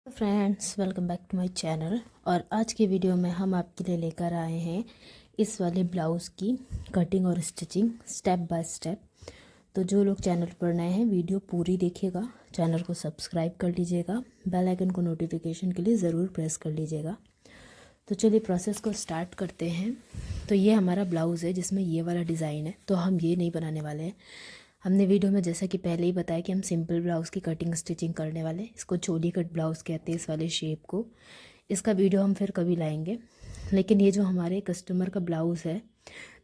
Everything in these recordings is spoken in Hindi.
Friends, welcome back to my channel. और आज के वीडियो में हम आपके लिए लेकर आए हैं इस वाले ब्लाउज़ की कटिंग और स्टिचिंग स्टेप बाय स्टेप। तो जो लोग चैनल पर नए हैं वीडियो पूरी देखिएगा, चैनल को सब्सक्राइब कर लीजिएगा, बेल आइकन को नोटिफिकेशन के लिए ज़रूर प्रेस कर लीजिएगा। तो चलिए प्रोसेस को स्टार्ट करते हैं। तो ये हमारा ब्लाउज़ है जिसमें ये वाला डिज़ाइन है, तो हम ये नहीं बनाने वाले हैं। हमने वीडियो में जैसा कि पहले ही बताया कि हम सिंपल ब्लाउज़ की कटिंग स्टिचिंग करने वाले हैं। इसको चोली कट ब्लाउज़ कहते हैं इस वाले शेप को। इसका वीडियो हम फिर कभी लाएंगे। लेकिन ये जो हमारे कस्टमर का ब्लाउज़ है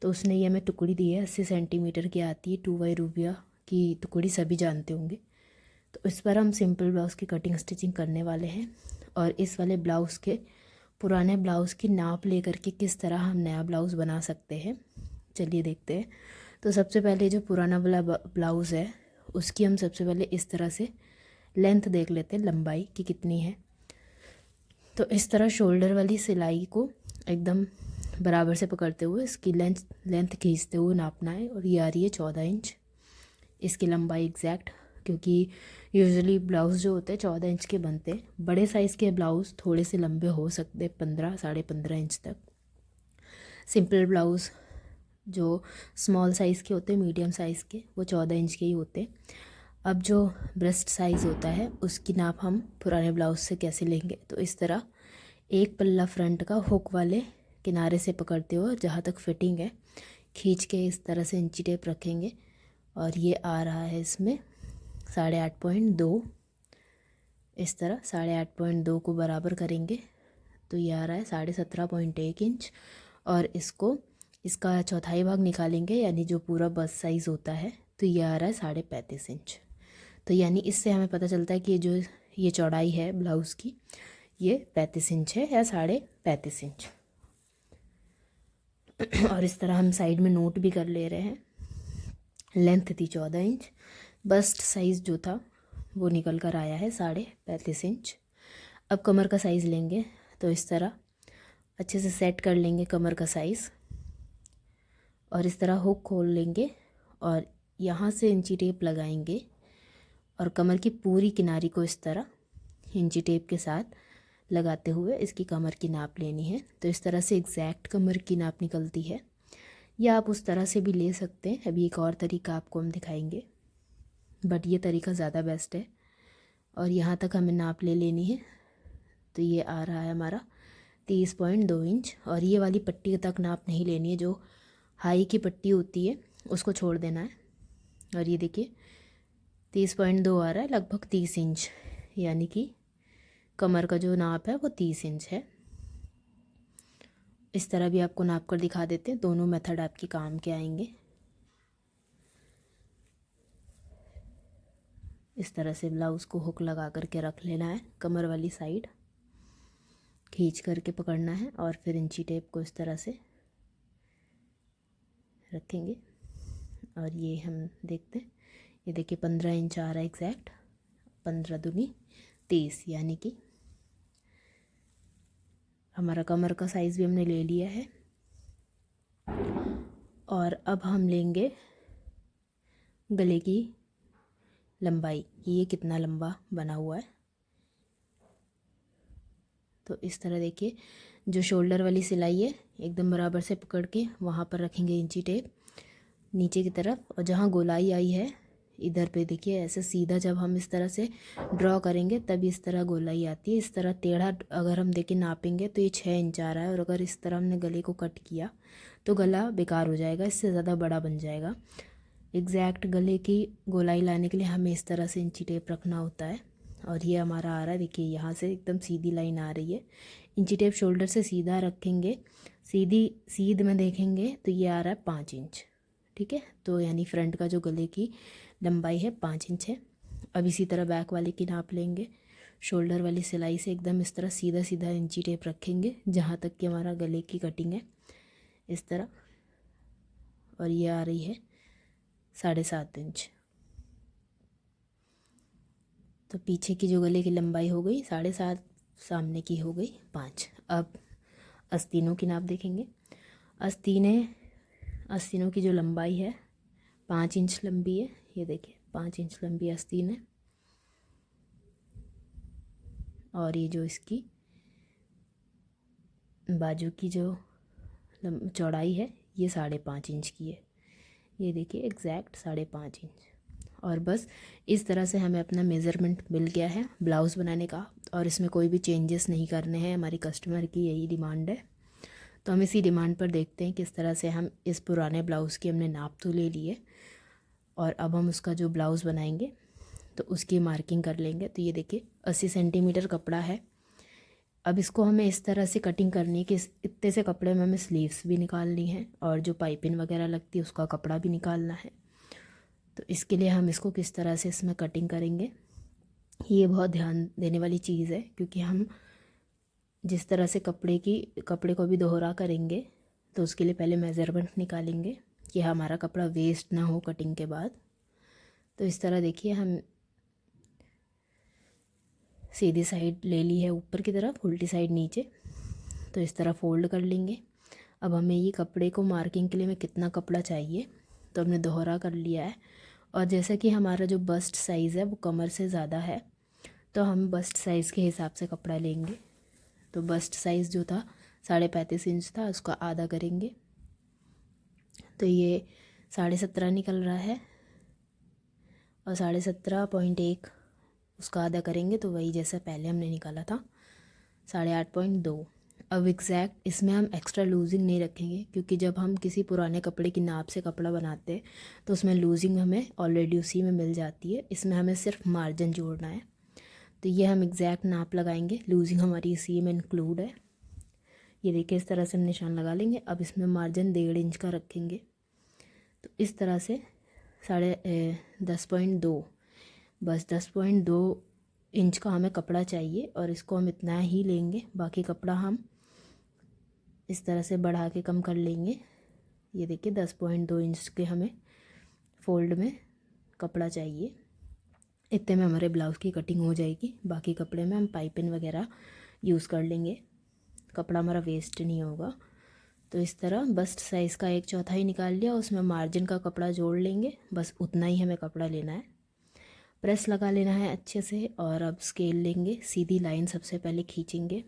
तो उसने ये हमें टुकड़ी दी है, 80 सेंटीमीटर की आती है, 2 बाई रूबिया की टुकड़ी, सभी जानते होंगे। तो इस पर हम सिंपल ब्लाउज़ की कटिंग स्टिचिंग करने वाले हैं। और इस वाले ब्लाउज़ के पुराने ब्लाउज़ की नाप लेकर के किस तरह हम नया ब्लाउज़ बना सकते हैं, चलिए देखते हैं। तो सबसे पहले जो पुराना वाला ब्लाउज़ है उसकी हम सबसे पहले इस तरह से लेंथ देख लेते हैं, लंबाई की कितनी है। तो इस तरह शोल्डर वाली सिलाई को एकदम बराबर से पकड़ते हुए इसकी लेंथ खींचते हुए नापना है। और ये आ रही है 14 इंच इसकी लंबाई एग्जैक्ट, क्योंकि यूजुअली ब्लाउज़ जो होते हैं 14 इंच के बनते हैं। बड़े साइज़ के ब्लाउज़ थोड़े से लंबे हो सकते हैं, 15 साढ़े 15 इंच तक। सिंपल ब्लाउज़ जो स्मॉल साइज़ के होते हैं, मीडियम साइज़ के, वो 14 इंच के ही होते हैं। अब जो ब्रेस्ट साइज़ होता है उसकी नाप हम पुराने ब्लाउज़ से कैसे लेंगे, तो इस तरह एक पल्ला फ्रंट का हुक वाले किनारे से पकड़ते हुए जहाँ तक फिटिंग है खींच के इस तरह से इंची टेप रखेंगे। और ये आ रहा है इसमें 8.5.2। इस तरह 8.5.2 को बराबर करेंगे तो ये आ रहा है 17.1 इंच। और इसका चौथाई भाग निकालेंगे, यानी जो पूरा बस साइज़ होता है, तो ये आ रहा है 35.5 इंच। तो यानी इससे हमें पता चलता है कि ये चौड़ाई है ब्लाउज़ की, ये 35 इंच है या 35.5 इंच। और इस तरह हम साइड में नोट भी कर ले रहे हैं। लेंथ थी 14 इंच, बस्ट साइज़ जो था वो निकल कर आया है 35.5 इंच। अब कमर का साइज़ लेंगे तो इस तरह अच्छे से सेट कर लेंगे कमर का साइज़। और इस तरह हुक खोल लेंगे और यहाँ से इंची टेप लगाएंगे और कमर की पूरी किनारी को इस तरह इंची टेप के साथ लगाते हुए इसकी कमर की नाप लेनी है। तो इस तरह से एग्जैक्ट कमर की नाप निकलती है, या आप उस तरह से भी ले सकते हैं। अभी एक और तरीका आपको हम दिखाएंगे, बट ये तरीका ज़्यादा बेस्ट है। और यहाँ तक हमें नाप ले लेनी है। तो ये आ रहा है हमारा 30.2 इंच। और ये वाली पट्टी तक नाप नहीं लेनी है, जो हाई की पट्टी होती है उसको छोड़ देना है। और ये देखिए 30.2 आ रहा है, लगभग 30 इंच, यानी कि कमर का जो नाप है वो 30 इंच है। इस तरह भी आपको नाप कर दिखा देते हैं, दोनों मेथड आपके काम के आएंगे। इस तरह से ब्लाउज़ को हुक लगा करके रख लेना है, कमर वाली साइड खींच करके पकड़ना है और फिर इंची टेप को इस तरह से रखेंगे। और ये हम देखते हैं, ये देखिए 15 इंच आ रहा है एग्जैक्ट, 15 दूनी 30, यानी कि हमारा कमर का साइज़ भी हमने ले लिया है। और अब हम लेंगे गले की लंबाई कि ये कितना लंबा बना हुआ है। तो इस तरह देखिए, जो शोल्डर वाली सिलाई है एकदम बराबर से पकड़ के वहाँ पर रखेंगे इंची टेप नीचे की तरफ, और जहाँ गोलाई आई है इधर पे देखिए ऐसे सीधा जब हम इस तरह से ड्रॉ करेंगे तब इस तरह गोलाई आती है। इस तरह टेढ़ा अगर हम देखें नापेंगे तो ये 6 इंच आ रहा है। और अगर इस तरह हमने गले को कट किया तो गला बेकार हो जाएगा, इससे ज़्यादा बड़ा बन जाएगा। एग्जैक्ट गले की गोलाई लाने के लिए हमें इस तरह से इंची टेप रखना होता है। और ये हमारा आ रहा है, देखिए यहाँ से एकदम सीधी लाइन आ रही है। इंची टेप शोल्डर से सीधा रखेंगे, सीध में देखेंगे तो ये आ रहा है 5 इंच। ठीक है, तो यानी फ्रंट का जो गले की लंबाई है 5 इंच है। अब इसी तरह बैक वाले की नाप लेंगे, शोल्डर वाली सिलाई से एकदम इस तरह सीधा सीधा इंची टेप रखेंगे जहाँ तक कि हमारा गले की कटिंग है, इस तरह। और ये आ रही है 7.5 इंच। तो पीछे की जो गले की लंबाई हो गई 7.5, सामने की हो गई 5। अब आस्तीनों की नाप देखेंगे। आस्तीनों की जो लंबाई है 5 इंच लंबी है, ये देखिए 5 इंच लंबी आस्तीन है। और ये जो इसकी बाजू की जो चौड़ाई है ये 5.5 इंच की है। ये देखिए एग्जैक्ट 5.5 इंच। और बस इस तरह से हमें अपना मेज़रमेंट मिल गया है ब्लाउज़ बनाने का, और इसमें कोई भी चेंजेस नहीं करने हैं। हमारी कस्टमर की यही डिमांड है, तो हम इसी डिमांड पर देखते हैं किस तरह से हम इस पुराने ब्लाउज़ की हमने नाप तो ले लिए, और अब हम उसका जो ब्लाउज़ बनाएंगे तो उसकी मार्किंग कर लेंगे। तो ये देखिए 80 सेंटीमीटर कपड़ा है। अब इसको हमें इस तरह से कटिंग करनी है कि इतने से कपड़े में हमें स्लीव्स भी निकालनी है और जो पाइपिंग वगैरह लगती है उसका कपड़ा भी निकालना है। तो इसके लिए हम इसको किस तरह से इसमें कटिंग करेंगे, ये बहुत ध्यान देने वाली चीज़ है, क्योंकि हम जिस तरह से कपड़े को भी दोहरा करेंगे तो उसके लिए पहले मेज़रमेंट निकालेंगे कि हमारा कपड़ा वेस्ट ना हो कटिंग के बाद। तो इस तरह देखिए हम सीधी साइड ले ली है ऊपर की तरफ, उल्टी साइड नीचे, तो इस तरह फ़ोल्ड कर लेंगे। अब हमें ये कपड़े को मार्किंग के लिए हमें कितना कपड़ा चाहिए तो हमने दोहरा कर लिया है। और जैसा कि हमारा जो बस्ट साइज़ है वो कमर से ज़्यादा है, तो हम बस्ट साइज़ के हिसाब से कपड़ा लेंगे। तो बस्ट साइज़ जो था 35.5 इंच था, उसका आधा करेंगे। तो ये 17.5 निकल रहा है, और 17.1 उसका आधा करेंगे तो वही जैसा पहले हमने निकाला था 8.5। अब एग्जैक्ट इसमें हम एक्स्ट्रा लूजिंग नहीं रखेंगे, क्योंकि जब हम किसी पुराने कपड़े की नाप से कपड़ा बनाते हैं तो उसमें लूजिंग हमें ऑलरेडी उसी में मिल जाती है। इसमें हमें सिर्फ मार्जिन जोड़ना है। तो ये हम एग्जैक्ट नाप लगाएंगे, लूजिंग हमारी इसी में इंक्लूड है। ये देखिए इस तरह से हम निशान लगा लेंगे। अब इसमें मार्जिन 1.5 इंच का रखेंगे। तो इस तरह से 10.2 बस 10.2 इंच का हमें कपड़ा चाहिए, और इसको हम इतना ही लेंगे। बाकी कपड़ा हम इस तरह से बढ़ा के कम कर लेंगे। ये देखिए 10.2 इंच के हमें फोल्ड में कपड़ा चाहिए। इतने में हमारे ब्लाउज़ की कटिंग हो जाएगी। बाकी कपड़े में हम पाइपिंग वगैरह यूज़ कर लेंगे, कपड़ा हमारा वेस्ट नहीं होगा। तो इस तरह बस्ट साइज़ का 1/4 निकाल लिया, उसमें मार्जिन का कपड़ा जोड़ लेंगे। बस उतना ही हमें कपड़ा लेना है, प्रेस लगा लेना है अच्छे से। और अब स्केल लेंगे, सीधी लाइन सबसे पहले खींचेंगे।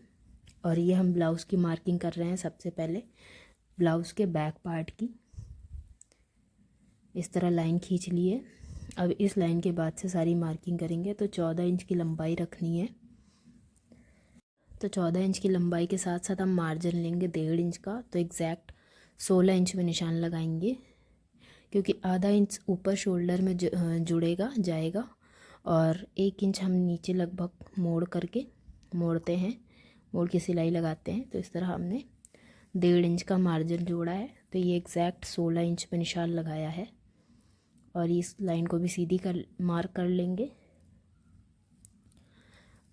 और ये हम ब्लाउज़ की मार्किंग कर रहे हैं सबसे पहले ब्लाउज़ के बैक पार्ट की। इस तरह लाइन खींच लिए। अब इस लाइन के बाद से सारी मार्किंग करेंगे। तो 14 इंच की लंबाई रखनी है। तो 14 इंच की लंबाई के साथ साथ हम मार्जिन लेंगे 1.5 इंच का। तो एग्जैक्ट 16 इंच में निशान लगाएंगे, क्योंकि आधा इंच ऊपर शोल्डर में जुड़ेगा जाएगा, और 1 इंच हम नीचे लगभग मोड़ते हैं, मोड़ के सिलाई लगाते हैं। तो इस तरह हमने 1.5 इंच का मार्जिन जोड़ा है। तो ये एग्जैक्ट 16 इंच पे निशान लगाया है, और इस लाइन को भी सीधी मार्क कर लेंगे।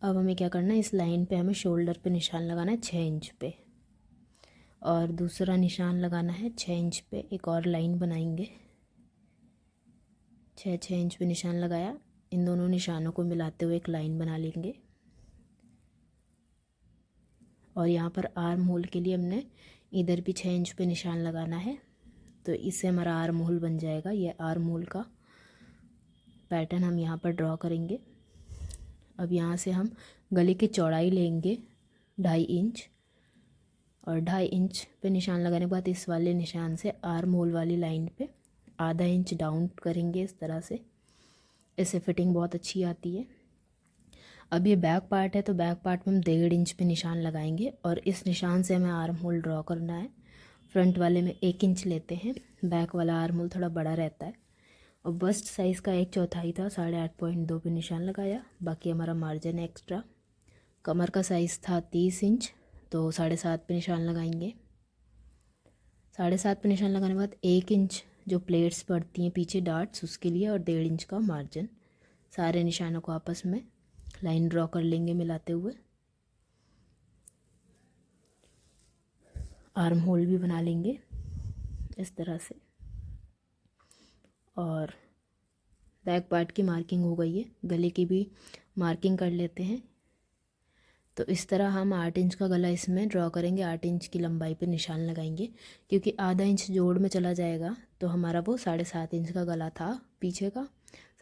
अब हमें क्या करना है, इस लाइन पे हमें शोल्डर पे निशान लगाना है 6 इंच पे, और दूसरा निशान लगाना है 6 इंच पे। एक और लाइन बनाएंगे, 6 इंच पे निशान लगाया। इन दोनों निशानों को मिलाते हुए एक लाइन बना लेंगे। और यहाँ पर आर्म होल के लिए हमने इधर भी 6 इंच पे निशान लगाना है। तो इससे हमारा आर्म होल बन जाएगा। ये आर्म होल का पैटर्न हम यहाँ पर ड्रॉ करेंगे। अब यहाँ से हम गले की चौड़ाई लेंगे 2.5 इंच, और 2.5 इंच पे निशान लगाने के बाद इस वाले निशान से आर्म होल वाली लाइन पे आधा इंच डाउन करेंगे इस तरह से। इससे फिटिंग बहुत अच्छी आती है। अब ये बैक पार्ट है, तो बैक पार्ट में हम 1.5 इंच पे निशान लगाएंगे, और इस निशान से हमें आर्म होल ड्रॉ करना है। फ्रंट वाले में 1 इंच लेते हैं, बैक वाला आर्म होल थोड़ा बड़ा रहता है। और बस्ट साइज़ का 1/4 था, 8.5 पे निशान लगाया। बाकी हमारा मार्जिन है एक्स्ट्रा। कमर का साइज़ था 30 इंच, तो 7.5 पे निशान लगाएंगे। 7.5 पे निशान लगाने के बाद 1 इंच जो प्लेट्स पड़ती हैं पीछे डार्ट्स, उसके लिए, और 1.5 इंच का मार्जिन। सारे निशानों को आपस में लाइन ड्रॉ कर लेंगे मिलाते हुए। आर्म होल भी बना लेंगे इस तरह से। और बैक पार्ट की मार्किंग हो गई है, गले की भी मार्किंग कर लेते हैं। तो इस तरह हम 8 इंच का गला इसमें ड्रॉ करेंगे। 8 इंच की लंबाई पे निशान लगाएंगे, क्योंकि आधा इंच जोड़ में चला जाएगा। तो हमारा वो 7.5 इंच का गला था पीछे का,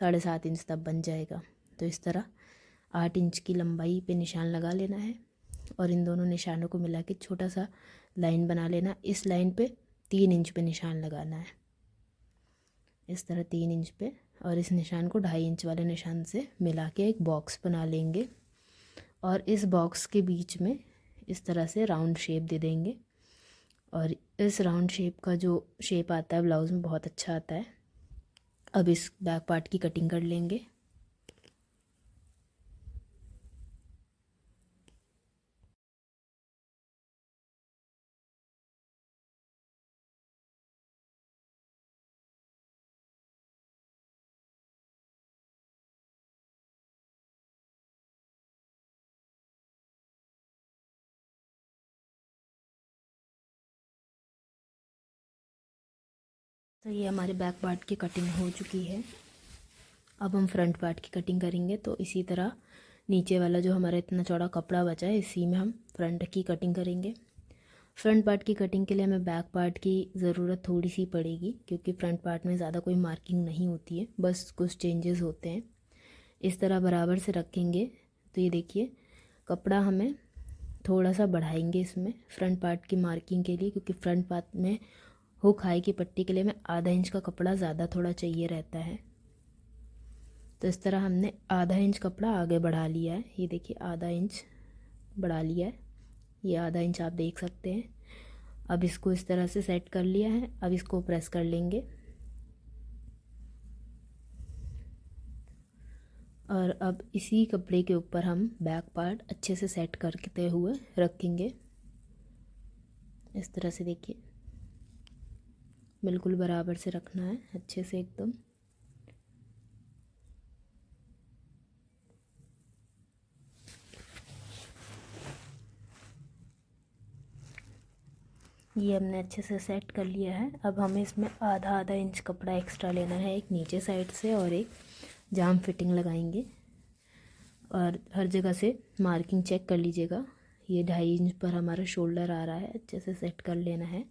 7.5 इंच तब बन जाएगा। तो इस तरह 8 इंच की लंबाई पे निशान लगा लेना है और इन दोनों निशानों को मिला के छोटा सा लाइन बना लेना। इस लाइन पे 3 इंच पे निशान लगाना है, इस तरह 3 इंच पे, और इस निशान को 2.5 इंच वाले निशान से मिला के एक बॉक्स बना लेंगे और इस बॉक्स के बीच में इस तरह से राउंड शेप दे देंगे। और इस राउंड शेप का जो शेप आता है ब्लाउज़ में बहुत अच्छा आता है। अब इस बैक पार्ट की कटिंग कर लेंगे। तो ये हमारे बैक पार्ट की कटिंग हो चुकी है। अब हम फ्रंट पार्ट की कटिंग करेंगे। तो इसी तरह नीचे वाला जो हमारा इतना चौड़ा कपड़ा बचा है इसी में हम फ्रंट की कटिंग करेंगे। फ्रंट पार्ट की कटिंग के लिए हमें बैक पार्ट की ज़रूरत थोड़ी सी पड़ेगी, क्योंकि फ्रंट पार्ट में ज़्यादा कोई मार्किंग नहीं होती है, बस कुछ चेंजेस होते हैं। इस तरह बराबर से रखेंगे। तो ये देखिए कपड़ा हमें थोड़ा सा बढ़ाएंगे इसमें फ्रंट पार्ट की मार्किंग के लिए, क्योंकि फ्रंट पार्ट में हुक हाई की पट्टी के लिए हमें आधा इंच का कपड़ा ज़्यादा थोड़ा चाहिए रहता है। तो इस तरह हमने आधा इंच कपड़ा आगे बढ़ा लिया है। ये देखिए आधा इंच बढ़ा लिया है, ये आधा इंच आप देख सकते हैं। अब इसको इस तरह से सेट कर लिया है। अब इसको प्रेस कर लेंगे और अब इसी कपड़े के ऊपर हम बैक पार्ट अच्छे से सेट करते हुए रखेंगे। इस तरह से देखिए बिल्कुल बराबर से रखना है, अच्छे से एकदम। ये हमने अच्छे से सेट कर लिया है। अब हमें इसमें आधा आधा इंच कपड़ा एक्स्ट्रा लेना है, एक नीचे साइड से और एक जाम फिटिंग लगाएंगे। और हर जगह से मार्किंग चेक कर लीजिएगा। ये 2.5 इंच पर हमारा शोल्डर आ रहा है, अच्छे से सेट कर लेना है।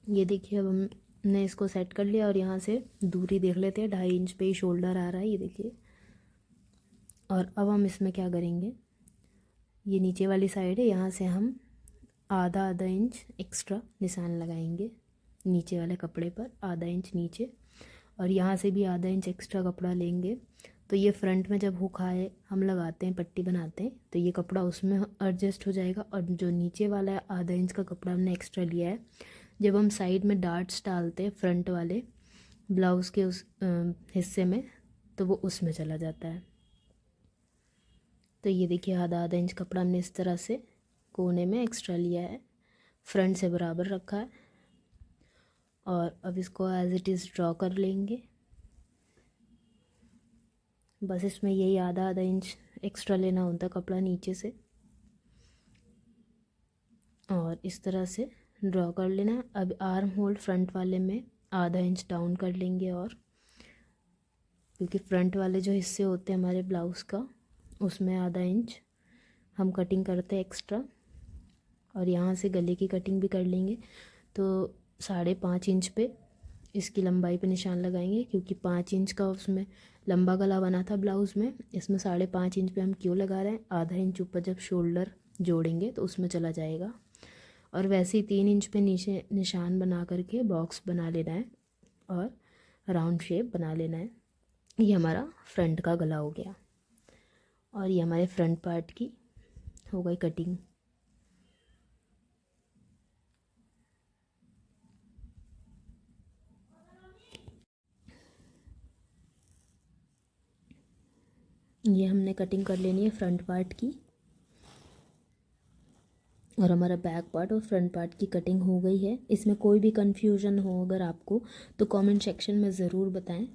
ये देखिए अब हमने इसको सेट कर लिया और यहाँ से दूरी देख लेते हैं। 2.5 इंच पे ही शोल्डर आ रहा है, ये देखिए। और अब हम इसमें क्या करेंगे, ये नीचे वाली साइड है, यहाँ से हम आधा आधा इंच एक्स्ट्रा निशान लगाएंगे नीचे वाले कपड़े पर, आधा इंच नीचे। और यहाँ से भी आधा इंच एक्स्ट्रा कपड़ा लेंगे। तो ये फ्रंट में जब हुक आए हम लगाते हैं, पट्टी बनाते हैं, तो ये कपड़ा उसमें एडजस्ट हो जाएगा। और जो नीचे वाला आधा इंच का कपड़ा हमने एक्स्ट्रा लिया है, जब हम साइड में डार्ट्स डालते हैं फ्रंट वाले ब्लाउज़ के उस हिस्से में, तो वो उसमें चला जाता है। तो ये देखिए आधा आधा इंच कपड़ा हमने इस तरह से कोने में एक्स्ट्रा लिया है, फ्रंट से बराबर रखा है। और अब इसको एज इट इज़ ड्रॉ कर लेंगे। बस इसमें यही आधा आधा इंच एक्स्ट्रा लेना होता है कपड़ा नीचे से, और इस तरह से ड्रॉ कर लेना है। अब आर्म होल फ्रंट वाले में आधा इंच डाउन कर लेंगे, और क्योंकि फ्रंट वाले जो हिस्से होते हैं हमारे ब्लाउज़ का, उसमें आधा इंच हम कटिंग करते हैं एक्स्ट्रा। और यहाँ से गले की कटिंग भी कर लेंगे। तो 5.5 इंच पे इसकी लंबाई पे निशान लगाएंगे, क्योंकि 5 इंच का उसमें लंबा गला बना था ब्लाउज़ में। इसमें 5.5 इंच पे हम क्यों लगा रहे हैं, आधा इंच ऊपर जब शोल्डर जोड़ेंगे तो उसमें चला जाएगा। और वैसे ही 3 इंच पे नीचे निशान बना करके बॉक्स बना लेना है और राउंड शेप बना लेना है। ये हमारा फ्रंट का गला हो गया और ये हमारे फ्रंट पार्ट की हो गई कटिंग। ये हमने कटिंग कर लेनी है फ्रंट पार्ट की, और हमारा बैक पार्ट और फ्रंट पार्ट की कटिंग हो गई है। इसमें कोई भी कन्फ्यूजन हो अगर आपको, तो कमेंट सेक्शन में ज़रूर बताएं।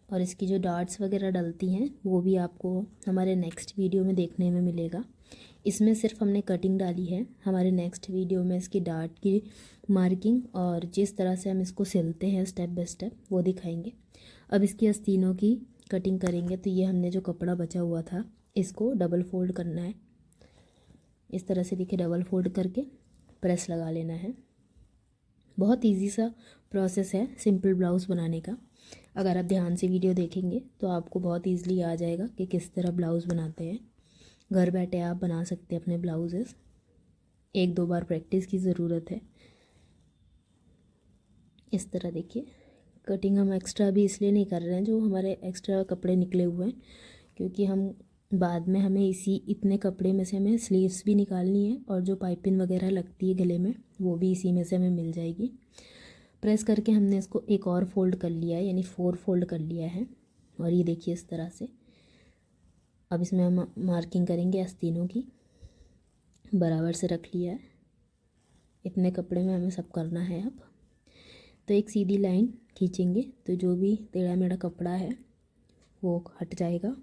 और इसकी जो डार्ट्स वगैरह डलती हैं वो भी आपको हमारे नेक्स्ट वीडियो में देखने में मिलेगा। इसमें सिर्फ हमने कटिंग डाली है, हमारे नेक्स्ट वीडियो में इसकी डार्ट की मार्किंग और जिस तरह से हम इसको सिलते हैं स्टेप बाय स्टेप वो दिखाएंगे। अब इसकी आस्तीनों की कटिंग करेंगे। तो ये हमने जो कपड़ा बचा हुआ था इसको डबल फोल्ड करना है। इस तरह से देखिए डबल फोल्ड करके प्रेस लगा लेना है। बहुत इजी सा प्रोसेस है सिंपल ब्लाउज़ बनाने का। अगर आप ध्यान से वीडियो देखेंगे तो आपको बहुत ईजिली आ जाएगा कि किस तरह ब्लाउज़ बनाते हैं। घर बैठे आप बना सकते हैं अपने ब्लाउजेस, 1-2 बार प्रैक्टिस की ज़रूरत है। इस तरह देखिए, कटिंग हम एक्स्ट्रा भी इसलिए नहीं कर रहे हैं जो हमारे एक्स्ट्रा कपड़े निकले हुए हैं, क्योंकि हम बाद में हमें इतने कपड़े में से हमें स्लीव्स भी निकालनी है और जो पाइपिंग वगैरह लगती है गले में वो भी इसी में से हमें मिल जाएगी। प्रेस करके हमने इसको एक और फोल्ड कर लिया है, यानी 4 फोल्ड कर लिया है। और ये देखिए इस तरह से। अब इसमें हम मार्किंग करेंगे आस्तीनों की, बराबर से रख लिया है। इतने कपड़े में हमें सब करना है। अब तो एक सीधी लाइन खींचेंगे तो जो भी टेढ़ा मेढ़ा कपड़ा है वो हट जाएगा।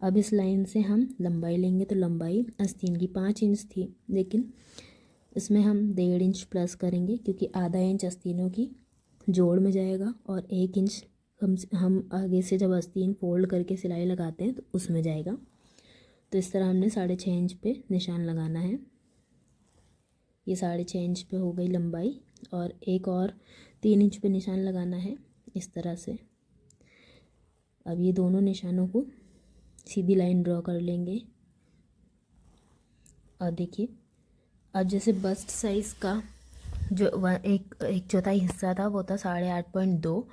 अब इस लाइन से हम लंबाई लेंगे, तो लंबाई आस्तीन की 5 इंच थी, लेकिन इसमें हम 1.5 इंच प्लस करेंगे, क्योंकि आधा इंच आस्तीनों की जोड़ में जाएगा और 1 इंच हम आगे से जब आस्तीन फोल्ड करके सिलाई लगाते हैं तो उसमें जाएगा। तो इस तरह हमने 6.5 इंच पे निशान लगाना है। ये 6.5 इंच पे हो गई लंबाई, और एक और 3 इंच पे निशान लगाना है इस तरह से। अब ये दोनों निशानों को सीधी लाइन ड्रॉ कर लेंगे। और देखिए, अब जैसे बस्ट साइज़ का जो एक चौथाई हिस्सा था वो था 8.5,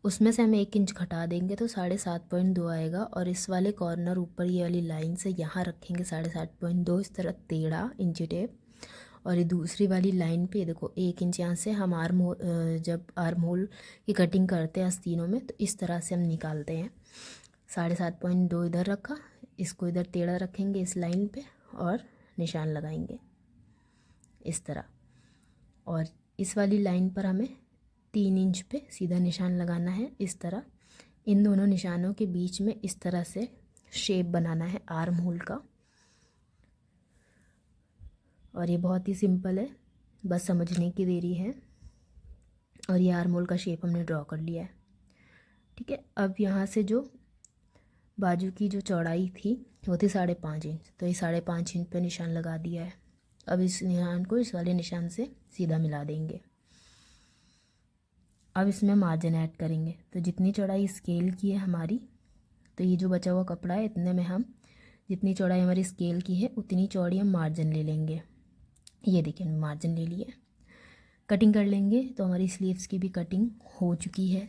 उसमें से हम 1 इंच घटा देंगे तो 7.2 आएगा। और इस वाले कॉर्नर ऊपर ये वाली लाइन से यहाँ रखेंगे 7.2, इस तरह टेढ़ा इंची टेप। और ये दूसरी वाली लाइन पे देखो 1 इंच यहाँ से हम जब आर्म होल की कटिंग करते हैं आस्तीनों में तो इस तरह से हम निकालते हैं। 7.2 इधर रखा, इसको इधर टेढ़ा रखेंगे इस लाइन पे और निशान लगाएंगे इस तरह। और इस वाली लाइन पर हमें 3 इंच पे सीधा निशान लगाना है इस तरह। इन दोनों निशानों के बीच में इस तरह से शेप बनाना है आर्म होल का। और ये बहुत ही सिंपल है, बस समझने की देरी है। और ये आर्म होल का शेप हमने ड्रॉ कर लिया है। ठीक है, अब यहाँ से जो बाजू की जो चौड़ाई थी वो थी 5.5 इंच, तो ये 5.5 इंच पे निशान लगा दिया है। अब इस निशान को इस वाले निशान से सीधा मिला देंगे। अब इसमें मार्जिन ऐड करेंगे, तो जितनी चौड़ाई स्केल की है हमारी, तो ये जो बचा हुआ कपड़ा है इतने में हम जितनी चौड़ाई हमारी स्केल की है उतनी चौड़ी हम मार्जिन ले लेंगे। ये देखिए मार्जिन ले लिए। कटिंग कर लेंगे तो हमारी स्लीव्स की भी कटिंग हो चुकी है।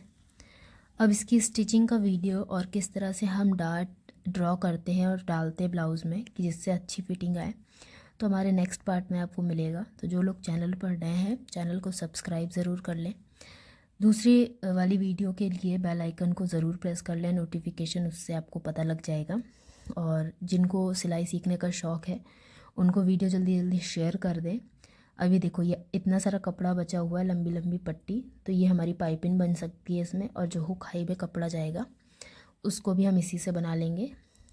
अब इसकी स्टिचिंग का वीडियो और किस तरह से हम डार्ट ड्रॉ करते हैं और डालते हैं ब्लाउज़ में कि जिससे अच्छी फिटिंग आए, तो हमारे नेक्स्ट पार्ट में आपको मिलेगा। तो जो लोग चैनल पर नए हैं चैनल को सब्सक्राइब ज़रूर कर लें। दूसरी वाली वीडियो के लिए बेल आइकन को ज़रूर प्रेस कर लें, नोटिफिकेशन उससे आपको पता लग जाएगा। और जिनको सिलाई सीखने का शौक़ है उनको वीडियो जल्दी जल्दी शेयर कर दें। अभी देखो ये इतना सारा कपड़ा बचा हुआ है, लंबी लंबी पट्टी, तो ये हमारी पाइपिंग बन सकती है इसमें। और जो हुक हाई में कपड़ा जाएगा उसको भी हम इसी से बना लेंगे।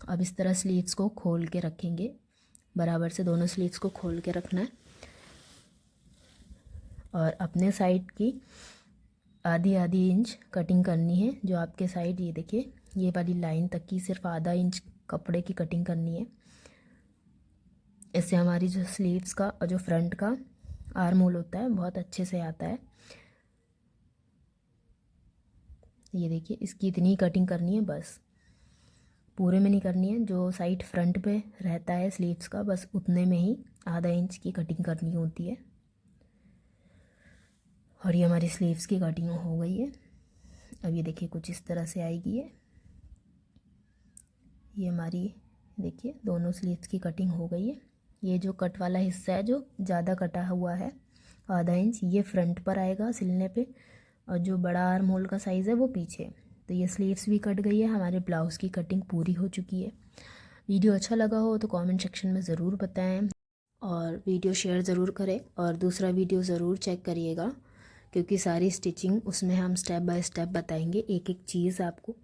अब इस तरह स्लीव्स को खोल के रखेंगे, बराबर से दोनों स्लीव्स को खोल के रखना है। और अपने साइड की आधी इंच कटिंग करनी है। जो आपके साइड ये देखिए ये वाली लाइन तक की सिर्फ आधा इंच कपड़े की कटिंग करनी है। इससे हमारी जो स्लीव्स का और जो फ्रंट का आर्म होल होता है बहुत अच्छे से आता है। ये देखिए इसकी इतनी कटिंग करनी है, बस पूरे में नहीं करनी है। जो साइड फ्रंट पे रहता है स्लीव्स का बस उतने में ही आधा इंच की कटिंग करनी होती है। और ये हमारी स्लीव्स की कटिंग हो गई है। अब ये देखिए कुछ इस तरह से आएगी ये हमारी देखिए दोनों स्लीव्स की कटिंग हो गई है। ये जो कट वाला हिस्सा है जो ज़्यादा कटा हुआ है आधा इंच, ये फ्रंट पर आएगा सिलने पे, और जो बड़ा आर्म होल का साइज़ है वो पीछे। तो ये स्लीव्स भी कट गई है, हमारे ब्लाउज़ की कटिंग पूरी हो चुकी है। वीडियो अच्छा लगा हो तो कमेंट सेक्शन में ज़रूर बताएं और वीडियो शेयर ज़रूर करें। और दूसरा वीडियो ज़रूर चेक करिएगा, क्योंकि सारी स्टिचिंग उसमें हम स्टेप बाय स्टेप बताएंगे, एक एक चीज़ आपको